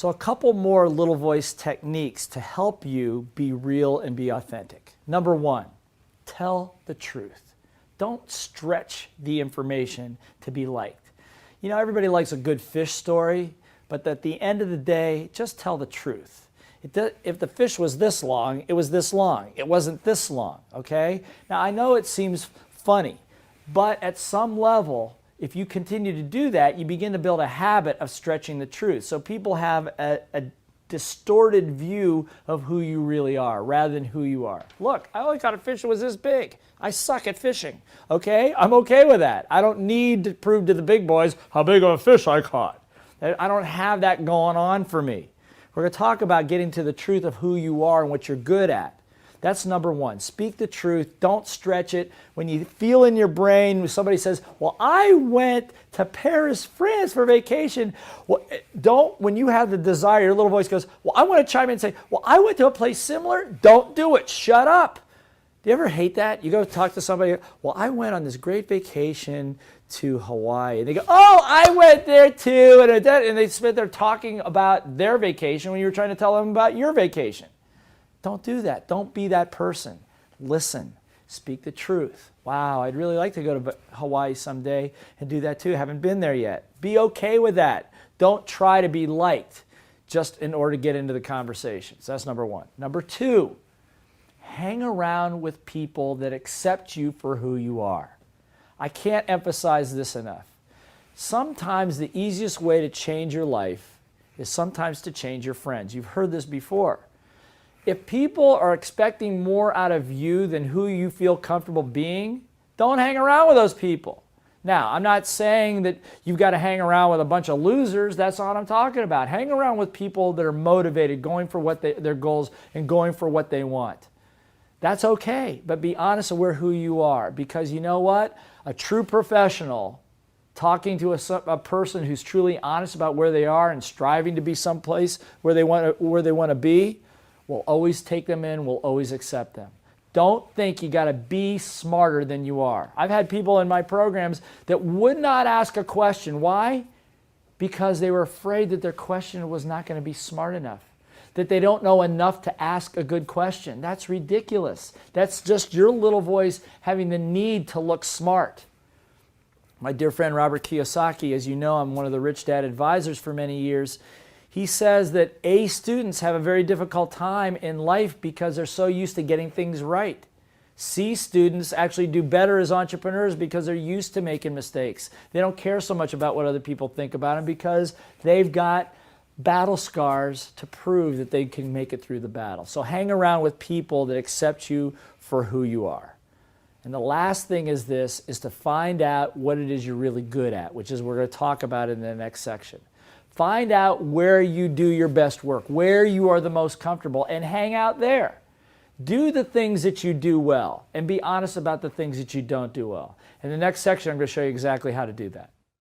So a couple more little voice techniques to help you be real and be authentic. Number one, tell the truth. Don't stretch the information to be liked. You know, everybody likes a good fish story, but at the end of the day, just tell the truth. If the fish was this long, it was this long. It wasn't this long, okay? Now, I know it seems funny, but at some level, if you continue to do that, you begin to build a habit of stretching the truth. So people have a distorted view of who you really are rather than who you are. Look, I only caught a fish that was this big. I suck at fishing, okay? I'm okay with that. I don't need to prove to the big boys how big of a fish I caught. I don't have that going on for me. We're going to talk about getting to the truth of who you are and what you're good at. That's number one. Speak the truth. Don't stretch it. When you feel in your brain, somebody says, well, I went to Paris, France for vacation. Well, when you have the desire, your little voice goes, well, I want to chime in and say, well, I went to a place similar. Don't do it. Shut up. Do you ever hate that? You go talk to somebody, well, I went on this great vacation to Hawaii. And they go, oh, I went there too. And they spent there talking about their vacation when you were trying to tell them about your vacation. Don't do that. Don't be that person. Listen. Speak the truth. Wow, I'd really like to go to Hawaii someday and do that too. Haven't been there yet. Be okay with that. Don't try to be liked just in order to get into the conversation. So that's number one. Number two, hang around with people that accept you for who you are. I can't emphasize this enough. Sometimes the easiest way to change your life is sometimes to change your friends. You've heard this before. If people are expecting more out of you than who you feel comfortable being, don't hang around with those people. Now, I'm not saying that you've got to hang around with a bunch of losers. That's not what I'm talking about. Hang around with people that are motivated, going for what their goals and going for what they want. That's okay, but be honest with who you are, because you know what? A true professional talking to a person who's truly honest about where they are and striving to be someplace where they want to be will always take them in, will always accept them. Don't think you got to be smarter than you are. I've had people in my programs that would not ask a question. Why? Because they were afraid that their question was not going to be smart enough, that they don't know enough to ask a good question. That's ridiculous. That's just your little voice having the need to look smart. My dear friend Robert Kiyosaki, as you know, I'm one of the Rich Dad advisors for many years. He says that A students have a very difficult time in life because they're so used to getting things right. C students actually do better as entrepreneurs because they're used to making mistakes. They don't care so much about what other people think about them because they've got battle scars to prove that they can make it through the battle. So hang around with people that accept you for who you are. And the last thing is this, is to find out what it is you're really good at, which is we're going to talk about in the next section. Find out where you do your best work, where you are the most comfortable, and hang out there. Do the things that you do well, and be honest about the things that you don't do well. In the next section, I'm going to show you exactly how to do that.